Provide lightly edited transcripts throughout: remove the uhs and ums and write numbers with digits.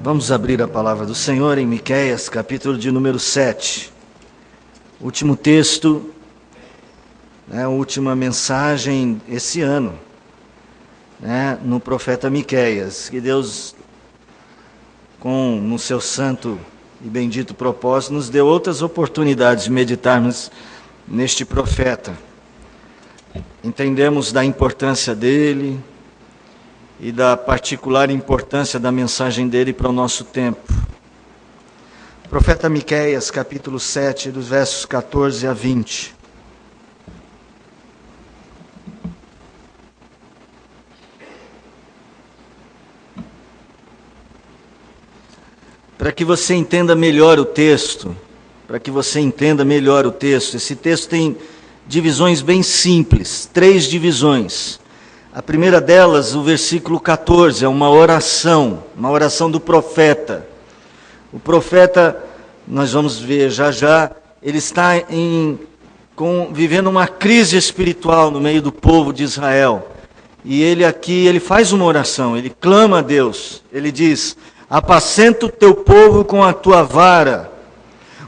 Vamos abrir a palavra do Senhor em Miqueias, capítulo de número 7. Último texto, a última mensagem esse ano, no profeta Miqueias. Que Deus, no seu santo e bendito propósito, nos deu outras oportunidades de meditarmos neste profeta. Entendemos da importância dele e da particular importância da mensagem dele para o nosso tempo. Profeta Miqueias, capítulo 7, dos versos 14 a 20. Para que você entenda melhor o texto, esse texto tem divisões bem simples, 3 divisões. A primeira delas, o versículo 14, é uma oração do profeta. O profeta, nós vamos ver já, ele está vivendo uma crise espiritual no meio do povo de Israel. E ele faz uma oração, ele clama a Deus. Ele diz: apacenta o teu povo com a tua vara,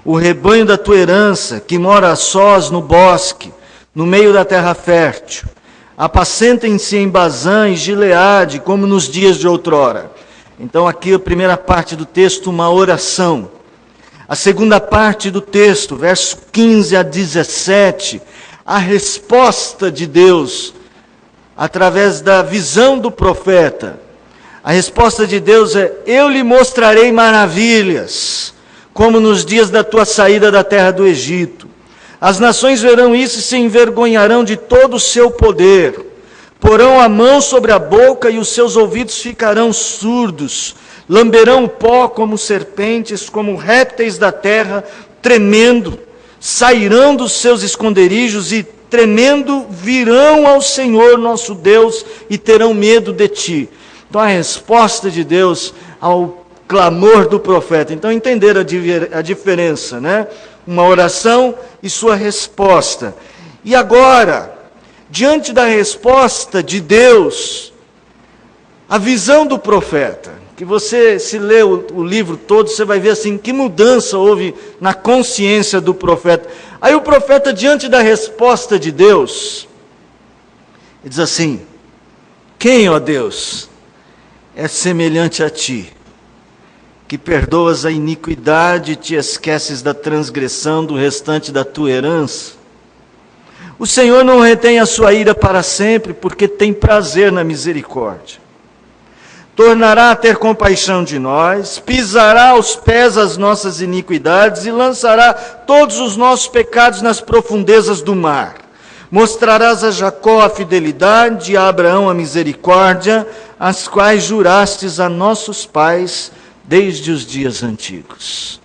o rebanho da tua herança, que mora a sós no bosque, no meio da terra fértil. Apacentem-se em Bazã e Gileade, como nos dias de outrora. Então aqui a primeira parte do texto, uma oração. A segunda parte do texto, versos 15 a 17, a resposta de Deus, através da visão do profeta. A resposta de Deus é: eu lhe mostrarei maravilhas, como nos dias da tua saída da terra do Egito. As nações verão isso e se envergonharão de todo o seu poder. Porão a mão sobre a boca e os seus ouvidos ficarão surdos. Lamberão o pó como serpentes, como répteis da terra, tremendo. Sairão dos seus esconderijos e, tremendo, virão ao Senhor nosso Deus e terão medo de ti. Então a resposta de Deus ao clamor do profeta. Então entenderam a diferença, Uma oração e sua resposta. E agora, diante da resposta de Deus, a visão do profeta, que você, se lê o livro todo, você vai ver assim, que mudança houve na consciência do profeta. Aí o profeta, diante da resposta de Deus, ele diz assim: quem, ó Deus, é semelhante a ti, que perdoas a iniquidade e te esqueces da transgressão do restante da tua herança? O Senhor não retém a sua ira para sempre, porque tem prazer na misericórdia. Tornará a ter compaixão de nós, pisará aos pés as nossas iniquidades e lançará todos os nossos pecados nas profundezas do mar. Mostrarás a Jacó a fidelidade e a Abraão a misericórdia, as quais jurastes a nossos pais desde os dias antigos.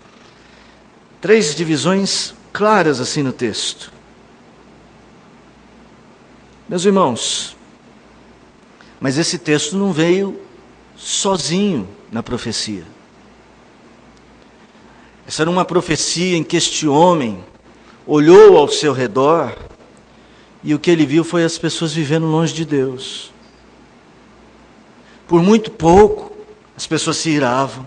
3 divisões claras assim no texto. Meus irmãos, mas esse texto não veio sozinho na profecia. Essa era uma profecia em que este homem olhou ao seu redor e o que ele viu foi as pessoas vivendo longe de Deus. Por muito pouco, as pessoas se iravam,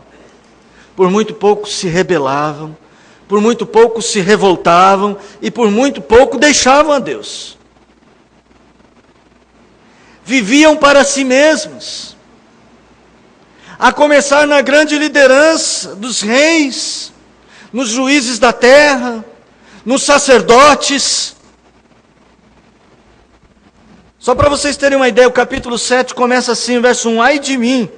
por muito pouco se rebelavam, por muito pouco se revoltavam e por muito pouco deixavam a Deus. Viviam para si mesmos, a começar na grande liderança dos reis, nos juízes da terra, nos sacerdotes. Só para vocês terem uma ideia, o capítulo 7 começa assim, verso 1: ai de mim,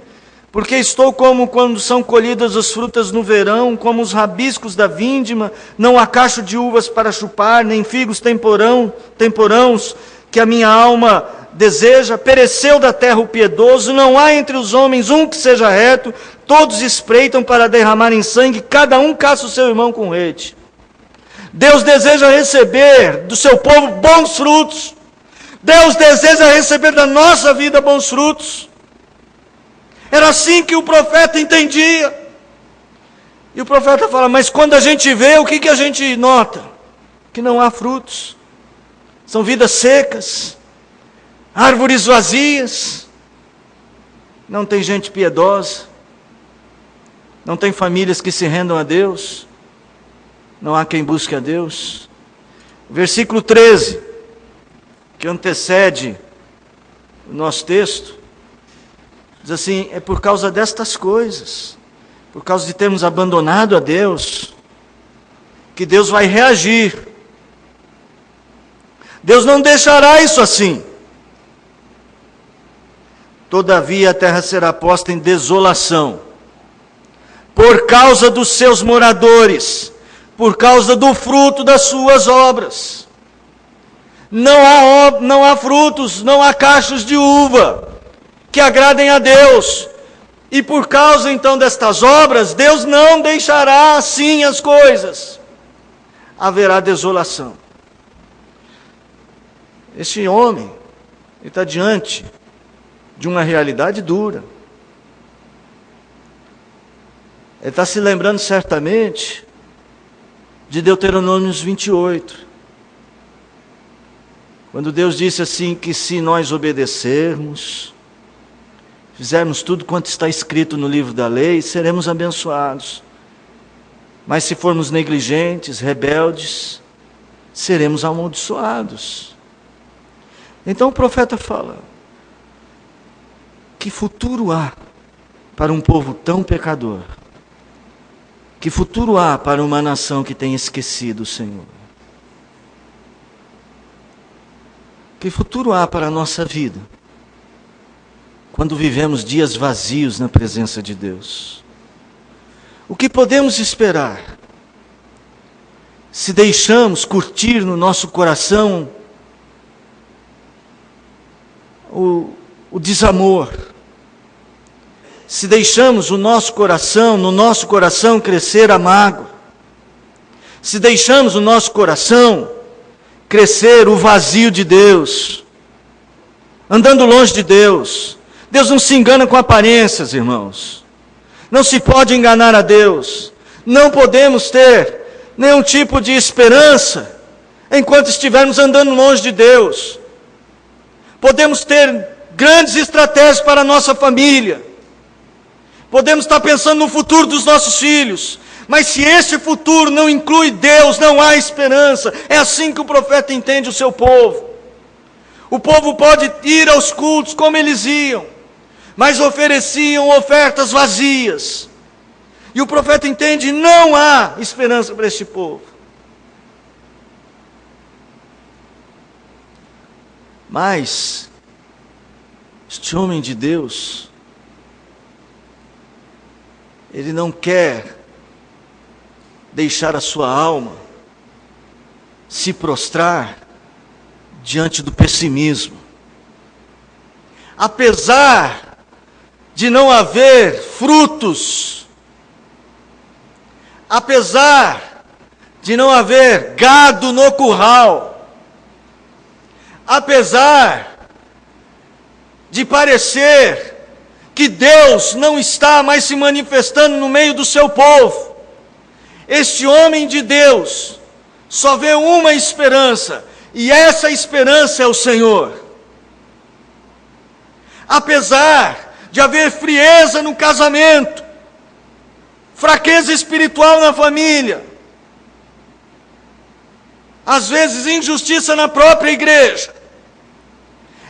porque estou como quando são colhidas as frutas no verão, como os rabiscos da vindima, não há cacho de uvas para chupar, nem figos temporãos, que a minha alma deseja. Pereceu da terra o piedoso, não há entre os homens um que seja reto, todos espreitam para derramarem sangue, cada um caça o seu irmão com rede. Deus deseja receber do seu povo bons frutos. Deus deseja receber da nossa vida bons frutos. Era assim que o profeta entendia. E o profeta fala: mas quando a gente vê, o que a gente nota? Que não há frutos. São vidas secas, árvores vazias, não tem gente piedosa. Não tem famílias que se rendam a Deus. Não há quem busque a Deus. Versículo 13, que antecede o nosso texto, diz assim: é por causa destas coisas, por causa de termos abandonado a Deus, que Deus vai reagir. Deus não deixará isso assim. Todavia a terra será posta em desolação, por causa dos seus moradores, por causa do fruto das suas obras. Não há frutos, não há cachos de uva que agradem a Deus. E por causa então destas obras, Deus não deixará assim as coisas. Haverá desolação. Este homem está diante de uma realidade dura. Ele está se lembrando certamente de Deuteronômio 28. Quando Deus disse assim, que se nós obedecermos, fizermos tudo quanto está escrito no livro da lei, seremos abençoados. Mas se formos negligentes, rebeldes, seremos amaldiçoados. Então o profeta fala: que futuro há para um povo tão pecador? Que futuro há para uma nação que tem esquecido o Senhor? Que futuro há para a nossa vida, quando vivemos dias vazios na presença de Deus? O que podemos esperar, se deixamos curtir no nosso coração o desamor, se deixamos no nosso coração crescer a mágoa, se deixamos no nosso coração crescer o vazio de Deus, andando longe de Deus? Deus não se engana com aparências, irmãos. Não se pode enganar a Deus. Não podemos ter nenhum tipo de esperança enquanto estivermos andando longe de Deus. Podemos ter grandes estratégias para a nossa família. Podemos estar pensando no futuro dos nossos filhos. Mas se esse futuro não inclui Deus, não há esperança. É assim que o profeta entende o seu povo. O povo pode ir aos cultos como eles iam, mas ofereciam ofertas vazias. E o profeta entende: não há esperança para este povo. Mas este homem de Deus, ele não quer deixar a sua alma se prostrar diante do pessimismo. Apesar de não haver frutos, apesar de não haver gado no curral, apesar de parecer que Deus não está mais se manifestando no meio do seu povo, este homem de Deus só vê uma esperança, e essa esperança é o Senhor. Apesar de haver frieza no casamento, fraqueza espiritual na família, às vezes injustiça na própria igreja,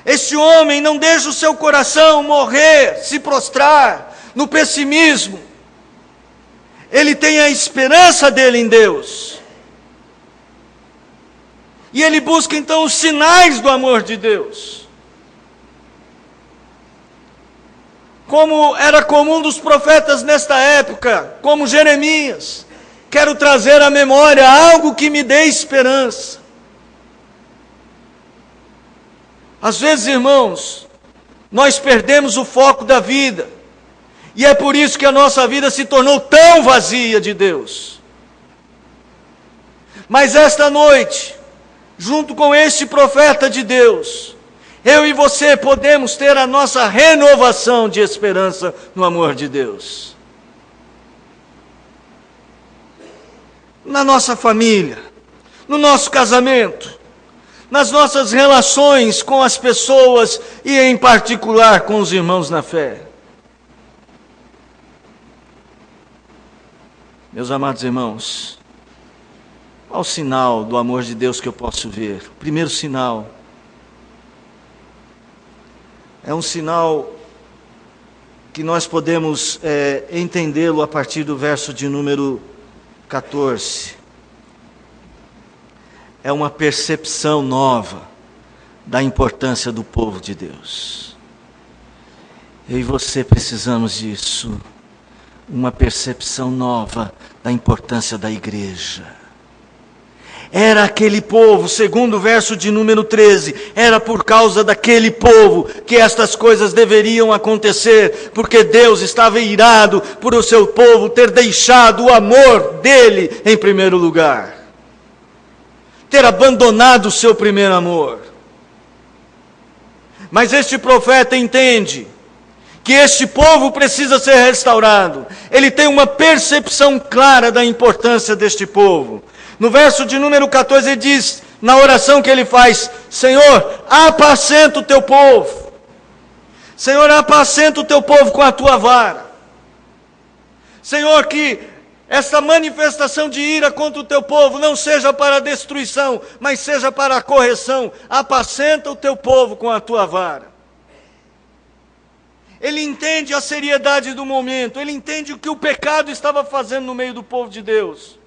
este homem não deixa o seu coração morrer, se prostrar no pessimismo. Ele tem a esperança dele em Deus. E ele busca então os sinais do amor de Deus. Como era comum dos profetas nesta época, como Jeremias: quero trazer à memória algo que me dê esperança. Às vezes, irmãos, nós perdemos o foco da vida, e é por isso que a nossa vida se tornou tão vazia de Deus. Mas esta noite, junto com este profeta de Deus, eu e você podemos ter a nossa renovação de esperança no amor de Deus. Na nossa família, no nosso casamento, nas nossas relações com as pessoas e em particular com os irmãos na fé. Meus amados irmãos, qual o sinal do amor de Deus que eu posso ver? O primeiro sinal é um sinal que nós podemos entendê-lo a partir do verso de número 14. É uma percepção nova da importância do povo de Deus. Eu e você precisamos disso. Uma percepção nova da importância da igreja. Era aquele povo, segundo o verso de número 13, era por causa daquele povo que estas coisas deveriam acontecer, porque Deus estava irado por o seu povo ter deixado o amor dele em primeiro lugar. Ter abandonado o seu primeiro amor. Mas este profeta entende que este povo precisa ser restaurado. Ele tem uma percepção clara da importância deste povo. No verso de número 14 ele diz, na oração que ele faz, Senhor, apacenta o teu povo. Senhor, apacenta o teu povo com a tua vara. Senhor, que esta manifestação de ira contra o teu povo não seja para a destruição, mas seja para a correção. Apacenta o teu povo com a tua vara. Ele entende a seriedade do momento, ele entende o que o pecado estava fazendo no meio do povo de Deus.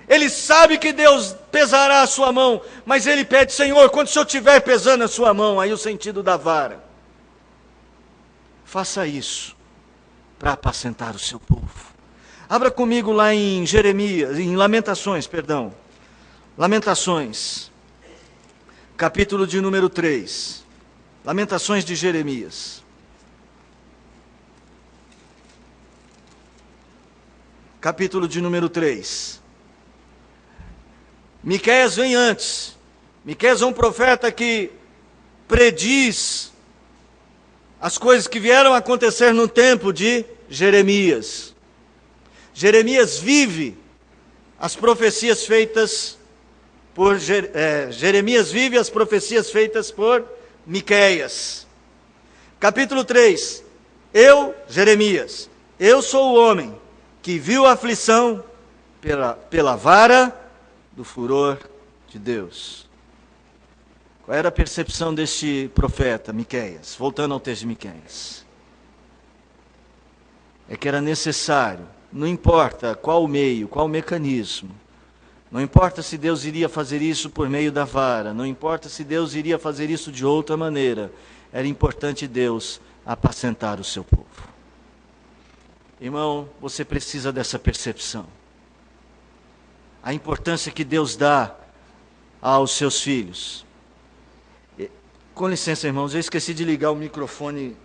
Ele sabe que Deus pesará a sua mão, mas ele pede, Senhor, quando o Senhor estiver pesando a sua mão, aí o sentido da vara, faça isso para apacentar o seu povo. Abra comigo lá em Lamentações, capítulo de número 3. Lamentações de Jeremias. Capítulo de número 3. Miqueias vem antes. Miqueias é um profeta que prediz as coisas que vieram a acontecer no tempo de Jeremias. Jeremias vive as profecias feitas por Jeremias vive as profecias feitas por Miqueias. Capítulo 3. Jeremias, eu sou o homem que viu a aflição pela vara do furor de Deus. Qual era a percepção deste profeta, Miqueias? Voltando ao texto de Miqueias. É que era necessário, não importa qual o meio, qual o mecanismo, não importa se Deus iria fazer isso por meio da vara, não importa se Deus iria fazer isso de outra maneira, era importante Deus apacentar o seu povo. Irmão, você precisa dessa percepção. A importância que Deus dá aos seus filhos. Com licença, irmãos, eu esqueci de ligar o microfone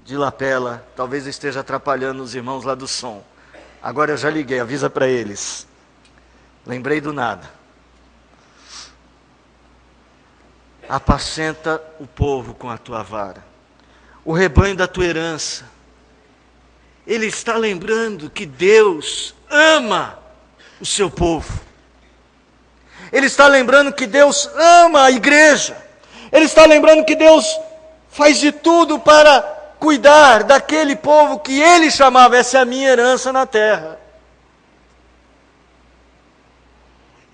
de lapela. Talvez esteja atrapalhando os irmãos lá do som. Agora eu já liguei, avisa para eles. Lembrei do nada. Apacenta o povo com a tua vara. O rebanho da tua herança. Ele está lembrando que Deus ama o seu povo. Ele está lembrando que Deus ama a igreja. Ele está lembrando que Deus faz de tudo para cuidar daquele povo que ele chamava, essa é a minha herança na terra.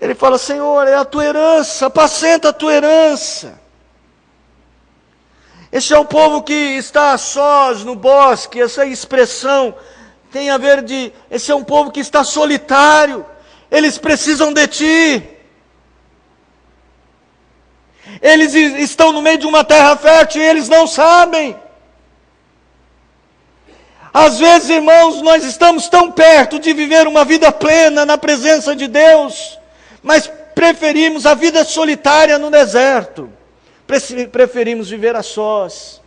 Ele fala, Senhor, é a tua herança, apacenta a tua herança. Este é um povo que está a sós no bosque, essa expressão tem a ver esse é um povo que está solitário, eles precisam de ti. Eles estão no meio de uma terra fértil e eles não sabem. Às vezes, irmãos, nós estamos tão perto de viver uma vida plena na presença de Deus, mas preferimos a vida solitária no deserto. Preferimos viver a sós.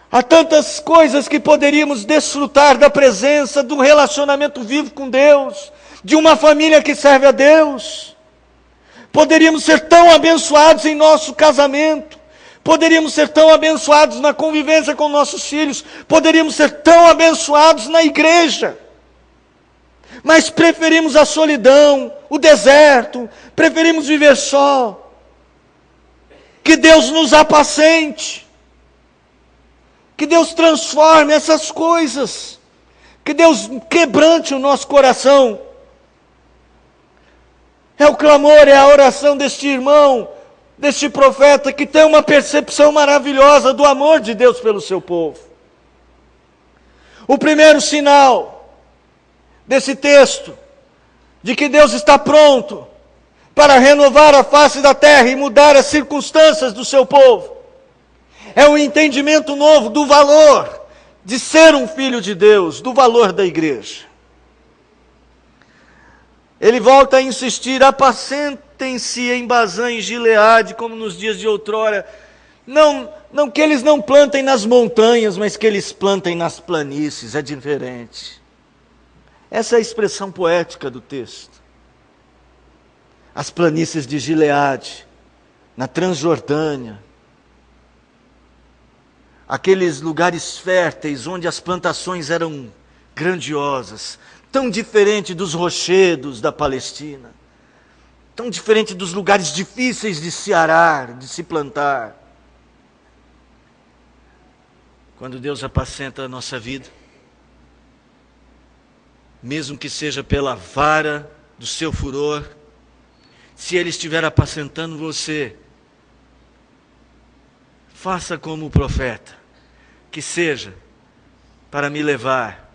Há tantas coisas que poderíamos desfrutar da presença, do relacionamento vivo com Deus, de uma família que serve a Deus. Poderíamos ser tão abençoados em nosso casamento, poderíamos ser tão abençoados na convivência com nossos filhos, poderíamos ser tão abençoados na igreja. Mas preferimos a solidão, o deserto, preferimos viver só. Que Deus nos apacente. Que Deus transforme essas coisas. Que Deus quebrante o nosso coração. É o clamor, é a oração deste irmão, deste profeta, que tem uma percepção maravilhosa do amor de Deus pelo seu povo. O primeiro sinal desse texto, de que Deus está pronto para renovar a face da terra e mudar as circunstâncias do seu povo, é um entendimento novo do valor de ser um filho de Deus, do valor da igreja. Ele volta a insistir: apacentem-se em Bazã e Gileade, como nos dias de outrora. Não que eles não plantem nas montanhas, mas que eles plantem nas planícies, é diferente. Essa é a expressão poética do texto. As planícies de Gileade, na Transjordânia, aqueles lugares férteis onde as plantações eram grandiosas, tão diferente dos rochedos da Palestina, tão diferente dos lugares difíceis de se arar, de se plantar. Quando Deus apacenta a nossa vida, mesmo que seja pela vara do seu furor, se Ele estiver apacentando você, faça como o profeta, que seja para me levar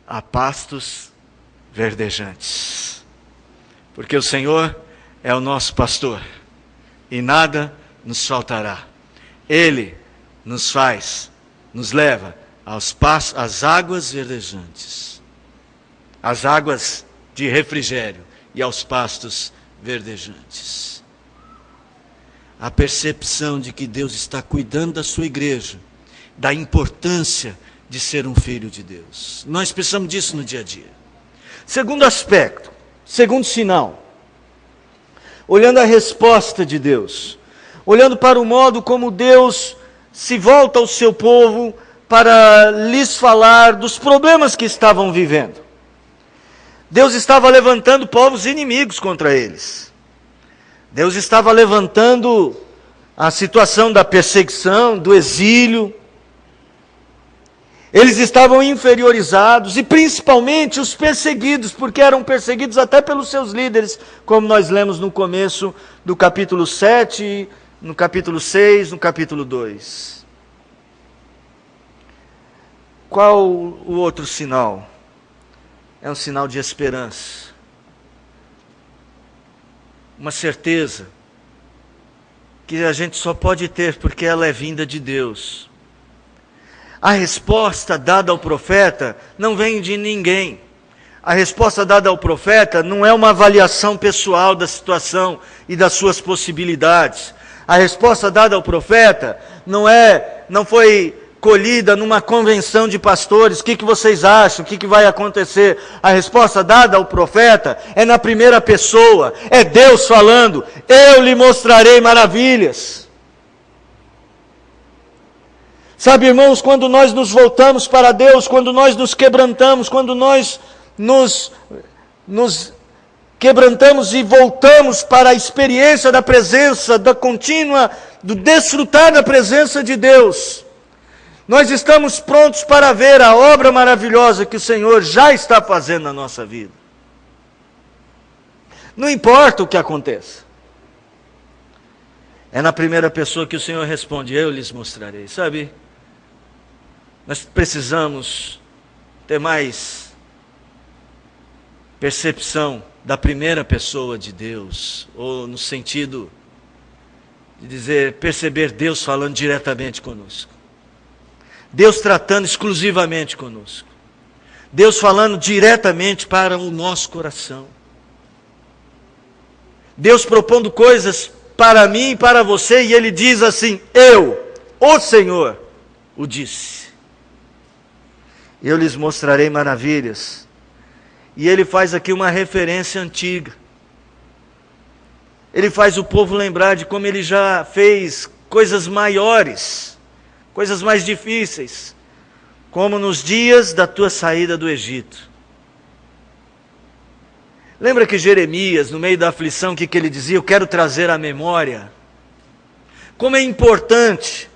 a pastos verdejantes. Porque o Senhor é o nosso pastor e nada nos faltará. Ele nos leva às águas verdejantes, às águas de refrigério e aos pastos verdejantes. A percepção de que Deus está cuidando da sua igreja, da importância de ser um filho de Deus. Nós precisamos disso no dia a dia. Segundo aspecto, segundo sinal, olhando a resposta de Deus, olhando para o modo como Deus se volta ao seu povo para lhes falar dos problemas que estavam vivendo. Deus estava levantando povos inimigos contra eles. Deus estava levantando a situação da perseguição, do exílio. Eles estavam inferiorizados, e principalmente os perseguidos, porque eram perseguidos até pelos seus líderes, como nós lemos no começo do capítulo 7, no capítulo 6, no capítulo 2. Qual o outro sinal? É um sinal de esperança. Uma certeza que a gente só pode ter porque ela é vinda de Deus. A resposta dada ao profeta não vem de ninguém. A resposta dada ao profeta não é uma avaliação pessoal da situação e das suas possibilidades. A resposta dada ao profeta não foi colhida numa convenção de pastores. O que vocês acham? O que vai acontecer? A resposta dada ao profeta é na primeira pessoa. É Deus falando: eu lhe mostrarei maravilhas. Sabe, irmãos, quando nós nos voltamos para Deus, quando nós nos quebrantamos, quando nós nos quebrantamos e voltamos para a experiência da presença, da contínua, do desfrutar da presença de Deus, nós estamos prontos para ver a obra maravilhosa que o Senhor já está fazendo na nossa vida. Não importa o que aconteça. É na primeira pessoa que o Senhor responde: eu lhes mostrarei. Sabe, nós precisamos ter mais percepção da primeira pessoa de Deus, ou no sentido de dizer, perceber Deus falando diretamente conosco. Deus tratando exclusivamente conosco. Deus falando diretamente para o nosso coração. Deus propondo coisas para mim e para você, e Ele diz assim: eu, o Senhor, o disse. Eu lhes mostrarei maravilhas. E Ele faz aqui uma referência antiga. Ele faz o povo lembrar de como Ele já fez coisas maiores, coisas mais difíceis, como nos dias da tua saída do Egito. Lembra que Jeremias, no meio da aflição, o que ele dizia? Eu quero trazer à memória como é importante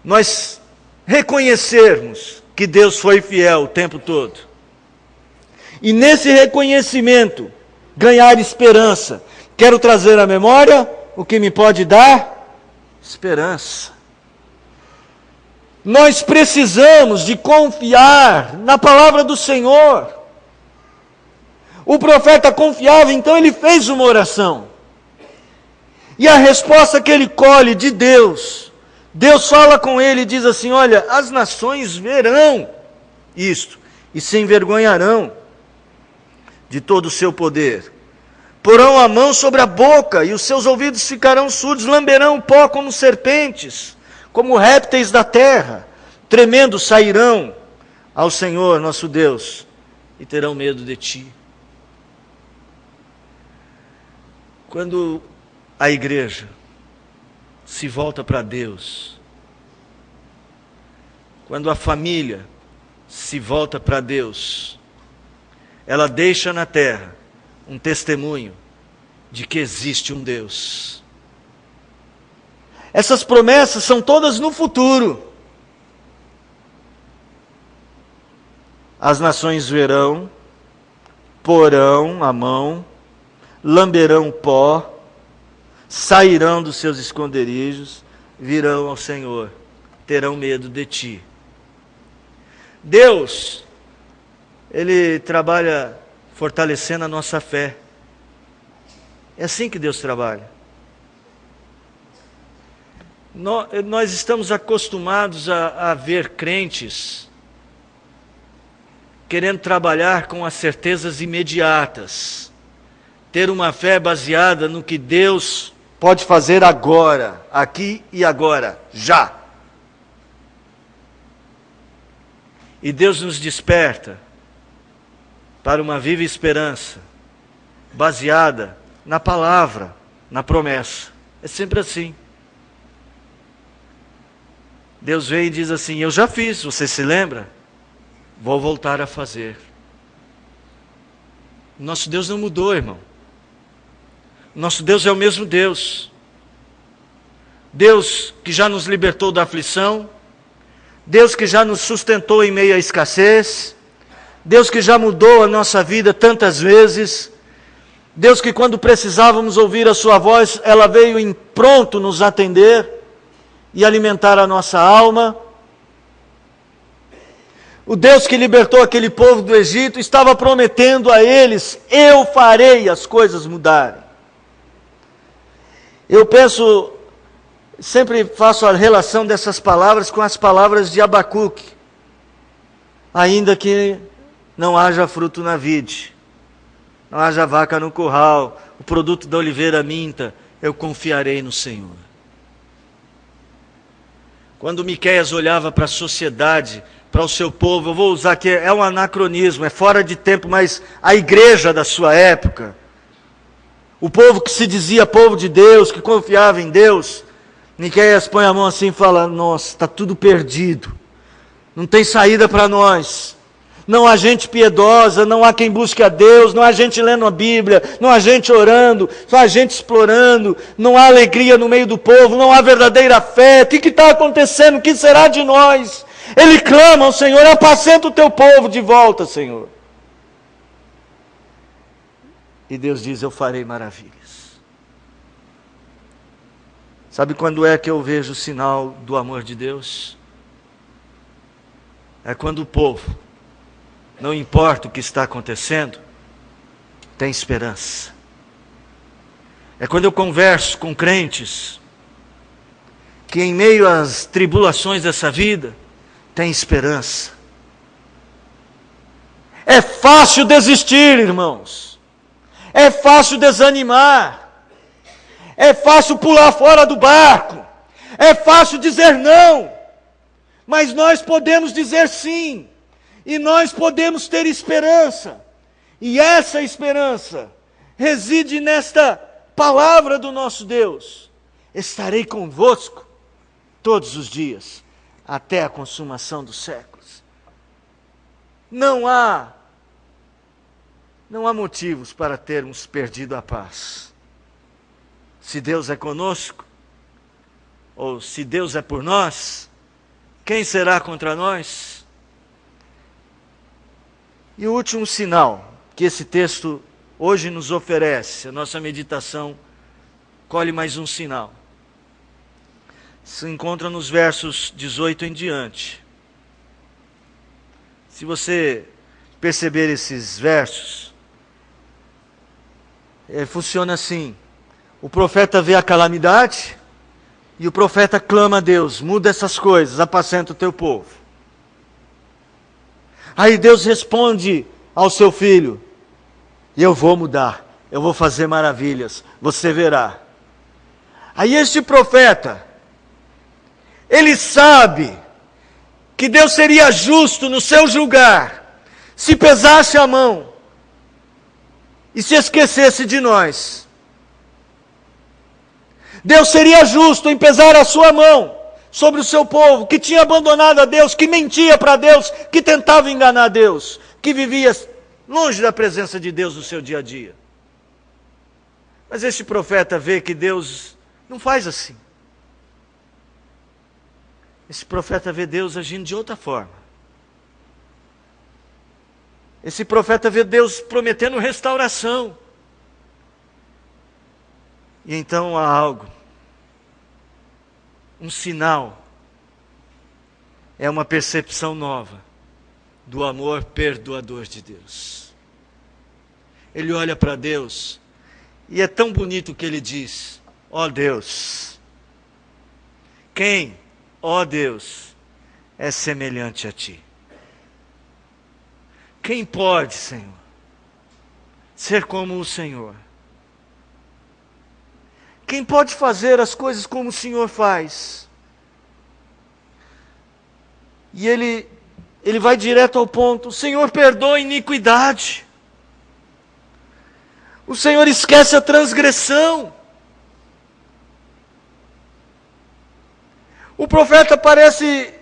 nós reconhecermos que Deus foi fiel o tempo todo. E nesse reconhecimento, ganhar esperança. Quero trazer à memória o que me pode dar esperança. Nós precisamos de confiar na palavra do Senhor. O profeta confiava, então ele fez uma oração. E a resposta que ele colhe de Deus, Deus fala com ele e diz assim: olha, as nações verão isto e se envergonharão de todo o seu poder. Porão a mão sobre a boca e os seus ouvidos ficarão surdos, lamberão pó como serpentes, como répteis da terra, tremendo sairão ao Senhor nosso Deus e terão medo de ti. Quando a igreja se volta para Deus, quando a família se volta para Deus, ela deixa na terra um testemunho de que existe um Deus. Essas promessas são todas no futuro. As nações verão, porão a mão, lamberão pó, sairão dos seus esconderijos, virão ao Senhor, terão medo de ti. Deus, Ele trabalha fortalecendo a nossa fé. É assim que Deus trabalha. Nós estamos acostumados a ver crentes querendo trabalhar com as certezas imediatas, ter uma fé baseada no que Deus pode fazer agora, aqui e agora, já. E Deus nos desperta para uma viva esperança, baseada na palavra, na promessa. É sempre assim. Deus vem e diz assim: eu já fiz, você se lembra? Vou voltar a fazer. Nosso Deus não mudou, irmão. Nosso Deus é o mesmo Deus. Deus que já nos libertou da aflição, Deus que já nos sustentou em meio à escassez, Deus que já mudou a nossa vida tantas vezes, Deus que quando precisávamos ouvir a sua voz, ela veio em pronto nos atender e alimentar a nossa alma. O Deus que libertou aquele povo do Egito estava prometendo a eles: eu farei as coisas mudarem. Eu penso, sempre faço a relação dessas palavras com as palavras de Abacuque. Ainda que não haja fruto na vide, não haja vaca no curral, o produto da oliveira minta, eu confiarei no Senhor. Quando Miqueias olhava para a sociedade, para o seu povo, eu vou usar aqui, é um anacronismo, é fora de tempo, mas a igreja da sua época, o povo que se dizia povo de Deus, que confiava em Deus, Miqueias põe a mão assim e fala: nossa, está tudo perdido, não tem saída para nós, não há gente piedosa, não há quem busque a Deus, não há gente lendo a Bíblia, não há gente orando, só há gente explorando, não há alegria no meio do povo, não há verdadeira fé. O que está acontecendo? O que será de nós? Ele clama ao Senhor: apacenta o teu povo de volta, Senhor. E Deus diz: eu farei maravilhas. Sabe quando é que eu vejo o sinal do amor de Deus? É quando o povo, não importa o que está acontecendo, tem esperança. É quando eu converso com crentes que em meio às tribulações dessa vida, tem esperança. É fácil desistir, irmãos. É fácil desanimar. É fácil pular fora do barco. É fácil dizer não. Mas nós podemos dizer sim. E nós podemos ter esperança. E essa esperança reside nesta palavra do nosso Deus: estarei convosco todos os dias, até a consumação dos séculos. Não há motivos para termos perdido a paz. Se Deus é conosco, ou se Deus é por nós, quem será contra nós? E o último sinal que esse texto hoje nos oferece, a nossa meditação colhe mais um sinal. Se encontra nos versos 18 em diante. Se você perceber esses versos, funciona assim: o profeta vê a calamidade e o profeta clama a Deus: muda essas coisas, apacenta o teu povo. Aí Deus responde ao seu filho: e eu vou mudar, eu vou fazer maravilhas, você verá. Aí este profeta, ele sabe que Deus seria justo no seu julgar, se pesasse a mão e se esquecesse de nós. Deus seria justo em pesar a sua mão sobre o seu povo, que tinha abandonado a Deus, que mentia para Deus, que tentava enganar Deus, que vivia longe da presença de Deus no seu dia a dia. Mas este profeta vê que Deus não faz assim. Esse profeta vê Deus agindo de outra forma. Esse profeta vê Deus prometendo restauração. E então há algo, um sinal, é uma percepção nova do amor perdoador de Deus. Ele olha para Deus e é tão bonito o que ele diz: ó Deus, quem, ó Deus, é semelhante a ti? Quem pode, Senhor, ser como o Senhor? Quem pode fazer as coisas como o Senhor faz? E ele vai direto ao ponto: o Senhor perdoa a iniquidade. O Senhor esquece a transgressão. O profeta parece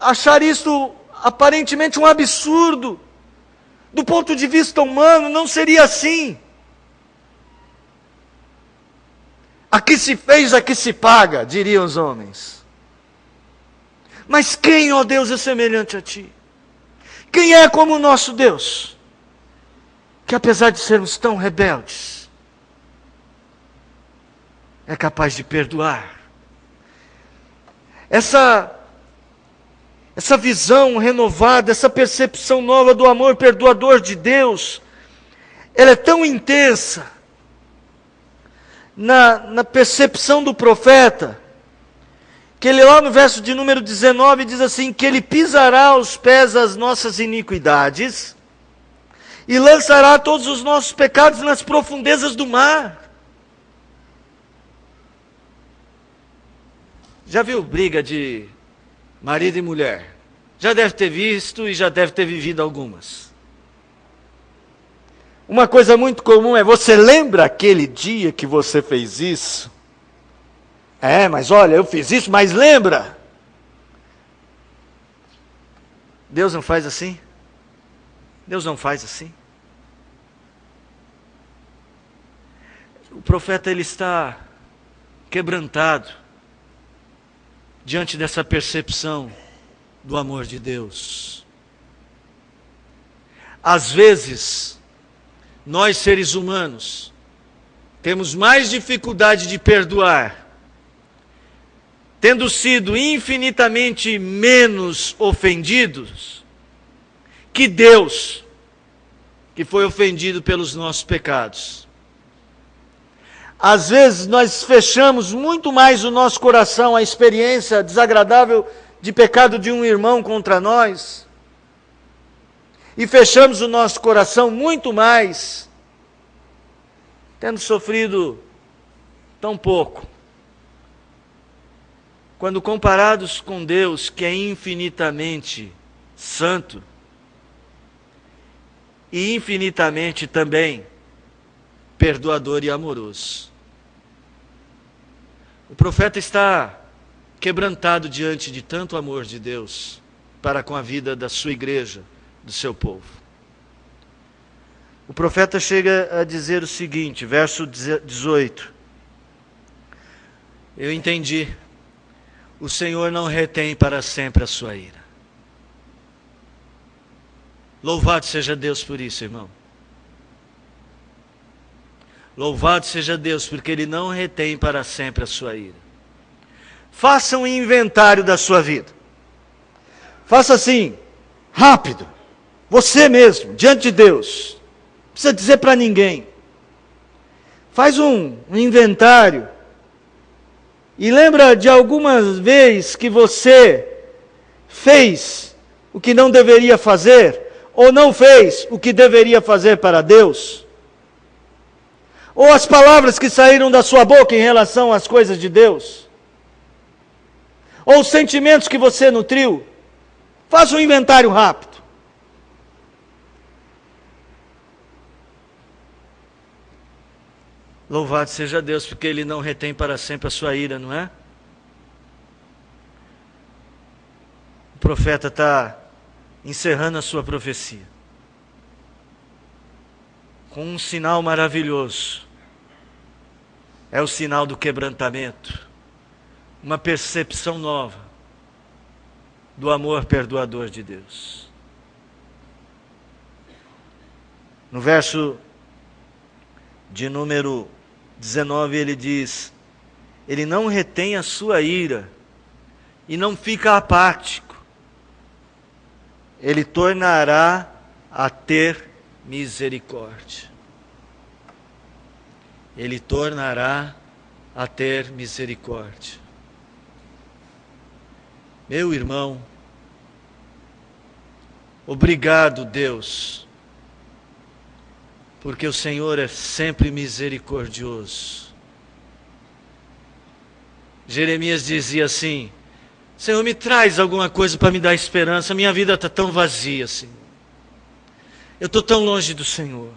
achar isso aparentemente um absurdo. Do ponto de vista humano, não seria assim. Aqui se fez, aqui se paga, diriam os homens. Mas quem, ó Deus, é semelhante a ti? Quem é como o nosso Deus? Que apesar de sermos tão rebeldes, é capaz de perdoar. Essa visão renovada, essa percepção nova do amor perdoador de Deus, ela é tão intensa na percepção do profeta, que ele lá no verso de número 19 diz assim, que ele pisará aos pés as nossas iniquidades e lançará todos os nossos pecados nas profundezas do mar. Já viu briga de marido e mulher? Já deve ter visto e já deve ter vivido algumas. Uma coisa muito comum é: você lembra aquele dia que você fez isso? Mas olha, eu fiz isso, mas lembra? Deus não faz assim? Deus não faz assim. O profeta, ele está quebrantado diante dessa percepção do amor de Deus. Às vezes, nós seres humanos temos mais dificuldade de perdoar, tendo sido infinitamente menos ofendidos, que Deus, que foi ofendido pelos nossos pecados. Às vezes nós fechamos muito mais o nosso coração à experiência desagradável de pecado de um irmão contra nós, e fechamos o nosso coração muito mais, tendo sofrido tão pouco, quando comparados com Deus, que é infinitamente santo, e infinitamente também perdoador e amoroso. O profeta está quebrantado diante de tanto amor de Deus para com a vida da sua igreja, do seu povo. O profeta chega a dizer o seguinte, verso 18: eu entendi, o Senhor não retém para sempre a sua ira. Louvado seja Deus por isso, irmão. Louvado seja Deus, porque Ele não retém para sempre a sua ira. Faça um inventário da sua vida. Faça assim, rápido. Você mesmo, diante de Deus. Não precisa dizer para ninguém. Faz um inventário. E lembra de algumas vezes que você fez o que não deveria fazer, ou não fez o que deveria fazer para Deus? Ou as palavras que saíram da sua boca em relação às coisas de Deus? Ou os sentimentos que você nutriu? Faça um inventário rápido. Louvado seja Deus, porque Ele não retém para sempre a sua ira, não é? O profeta está encerrando a sua profecia com um sinal maravilhoso. É o sinal do quebrantamento, uma percepção nova do amor perdoador de Deus. No verso de número 19 ele diz: Ele não retém a sua ira e não fica apático. Ele tornará a ter misericórdia. Ele tornará a ter misericórdia. Meu irmão, obrigado, Deus, porque o Senhor é sempre misericordioso. Jeremias dizia assim: Senhor, me traz alguma coisa para me dar esperança, minha vida está tão vazia, Senhor. Eu estou tão longe do Senhor.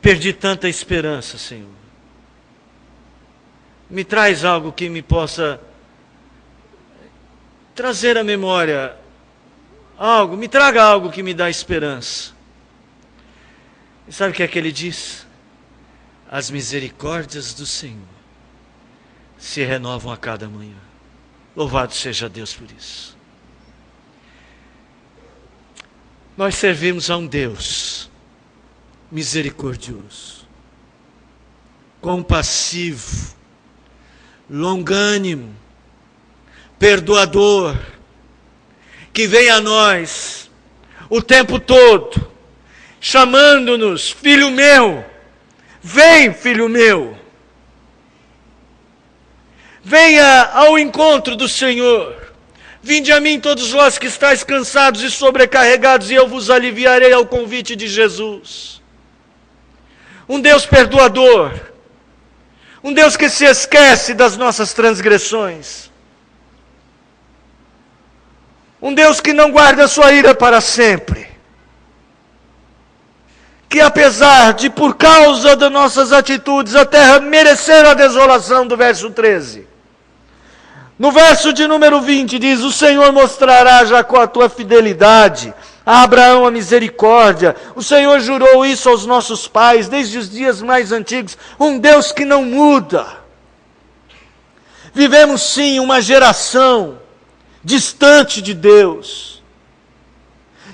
Perdi tanta esperança, Senhor. Me traz algo que me possa trazer à memória algo, me traga algo que me dá esperança. E sabe o que é que ele diz? As misericórdias do Senhor se renovam a cada manhã. Louvado seja Deus por isso. Nós servimos a um Deus misericordioso, compassivo, longânimo, perdoador, que vem a nós o tempo todo, chamando-nos: filho meu, vem, filho meu. Venha ao encontro do Senhor. Vinde a mim todos vós que estáis cansados e sobrecarregados, e eu vos aliviarei, ao convite de Jesus. Um Deus perdoador, um Deus que se esquece das nossas transgressões, um Deus que não guarda a sua ira para sempre, que apesar de, por causa das nossas atitudes, a terra merecer a desolação, do verso 13. No verso de número 20 diz: o Senhor mostrará a Jacó a tua fidelidade, a Abraão a misericórdia. O Senhor jurou isso aos nossos pais, desde os dias mais antigos. Um Deus que não muda. Vivemos sim uma geração distante de Deus.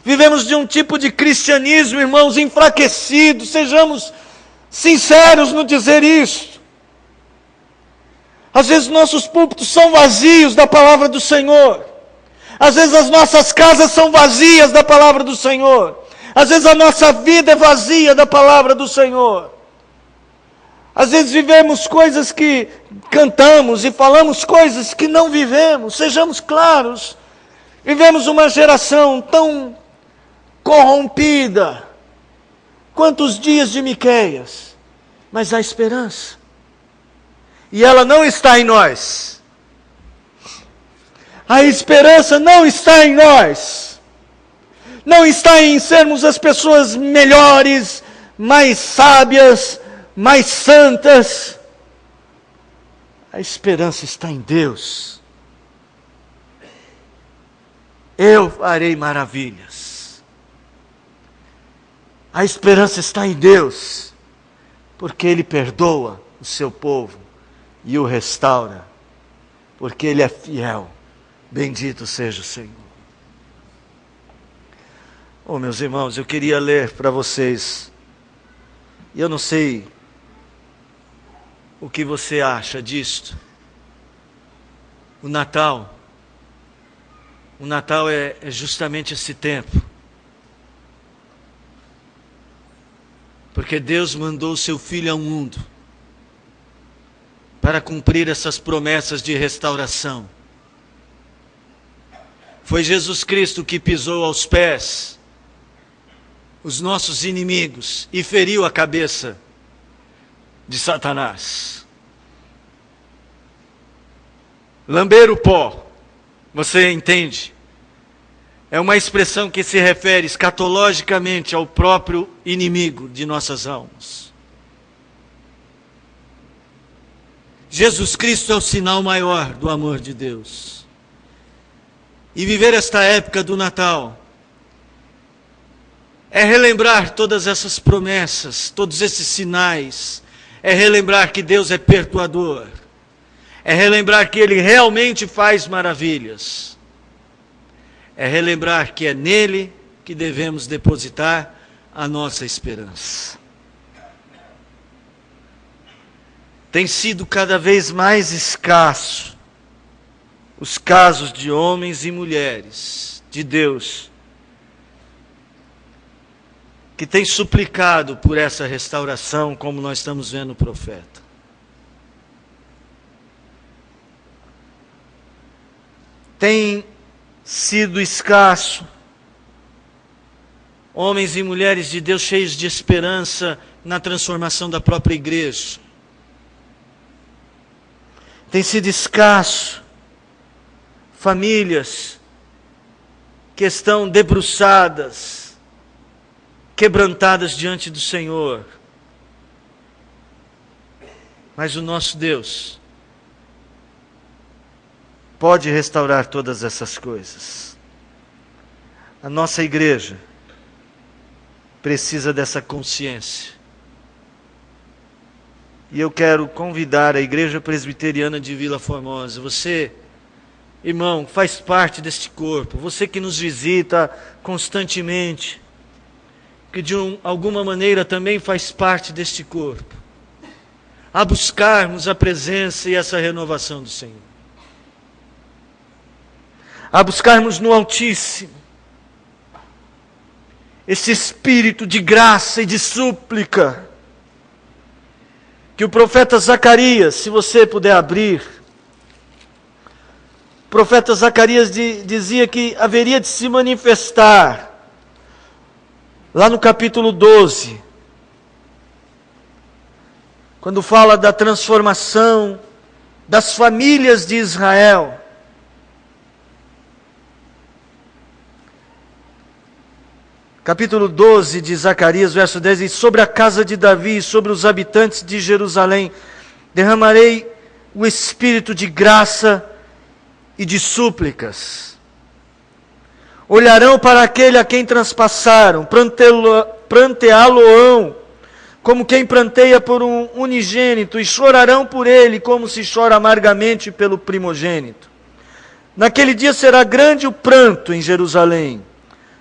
Vivemos de um tipo de cristianismo, irmãos, enfraquecido. Sejamos sinceros no dizer isso. Às vezes nossos púlpitos são vazios da palavra do Senhor. Às vezes as nossas casas são vazias da palavra do Senhor. Às vezes a nossa vida é vazia da palavra do Senhor. Às vezes vivemos coisas que cantamos e falamos coisas que não vivemos. Sejamos claros. Vivemos uma geração tão corrompida quanto os dias de Miqueias. Mas há esperança. E ela não está em nós. A esperança não está em nós. Não está em sermos as pessoas melhores, mais sábias, mais santas. A esperança está em Deus. Eu farei maravilhas. A esperança está em Deus, porque Ele perdoa o seu povo e o restaura, porque Ele é fiel. Bendito seja o Senhor. Oh, meus irmãos, eu queria ler para vocês, e eu não sei o que você acha disto. O Natal é justamente esse tempo, porque Deus mandou o seu Filho ao mundo para cumprir essas promessas de restauração. Foi Jesus Cristo que pisou aos pés os nossos inimigos e feriu a cabeça de Satanás. Lamber o pó, você entende? É uma expressão que se refere escatologicamente ao próprio inimigo de nossas almas. Jesus Cristo é o sinal maior do amor de Deus. E viver esta época do Natal é relembrar todas essas promessas, todos esses sinais, é relembrar que Deus é perdoador, é relembrar que Ele realmente faz maravilhas, é relembrar que é nele que devemos depositar a nossa esperança. Tem sido cada vez mais escasso os casos de homens e mulheres de Deus que têm suplicado por essa restauração, como nós estamos vendo o profeta. Tem sido escasso homens e mulheres de Deus cheios de esperança na transformação da própria igreja. Tem sido escasso famílias que estão debruçadas, quebrantadas diante do Senhor. Mas o nosso Deus pode restaurar todas essas coisas. A nossa igreja precisa dessa consciência. E eu quero convidar a Igreja Presbiteriana de Vila Formosa, você, irmão, faz parte deste corpo, você que nos visita constantemente, que de alguma maneira também faz parte deste corpo, a buscarmos a presença e essa renovação do Senhor. A buscarmos no Altíssimo esse espírito de graça e de súplica que o profeta Zacarias, se você puder abrir, o profeta Zacarias dizia que haveria de se manifestar lá no capítulo 12, quando fala da transformação das famílias de Israel. Capítulo 12 de Zacarias, verso 10, diz: sobre a casa de Davi e sobre os habitantes de Jerusalém derramarei o espírito de graça e de súplicas. Olharão para aquele a quem transpassaram, pranteá-lo-ão, como quem pranteia por um unigênito, e chorarão por ele, como se chora amargamente pelo primogênito. Naquele dia será grande o pranto em Jerusalém,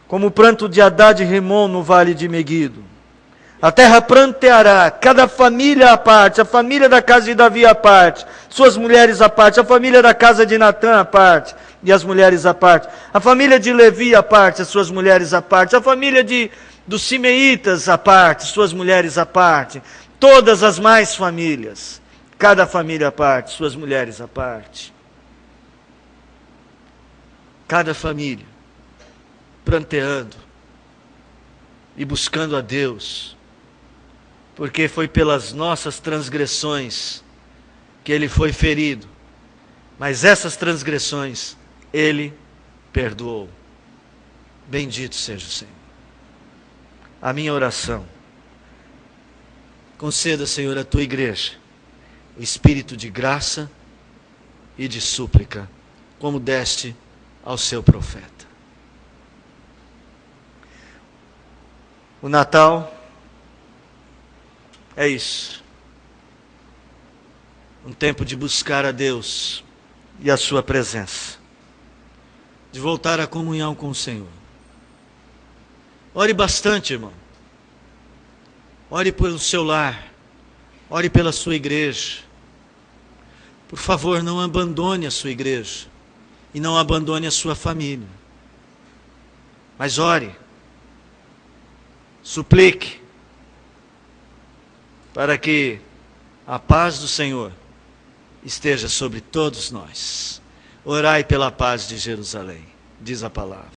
como o pranto de Hadad e Rimon no vale de Meguido. A terra pranteará, cada família à parte, a família da casa de Davi à parte, suas mulheres à parte, a família da casa de Natã à parte, e as mulheres à parte, a família de Levi à parte, as suas mulheres à parte, a família dos Simeitas à parte, suas mulheres à parte, todas as mais famílias, cada família à parte, suas mulheres à parte. Cada família pranteando e buscando a Deus, porque foi pelas nossas transgressões que Ele foi ferido, mas essas transgressões Ele perdoou. Bendito seja o Senhor. A minha oração: conceda, Senhor, à tua igreja o espírito de graça e de súplica, como deste ao seu profeta. O Natal é isso. Um tempo de buscar a Deus e a sua presença, de voltar à comunhão com o Senhor. Ore bastante, irmão. Ore pelo seu lar. Ore pela sua igreja. Por favor, não abandone a sua igreja. E não abandone a sua família. Mas ore. Suplique. Para que a paz do Senhor esteja sobre todos nós. Orai pela paz de Jerusalém, diz a palavra.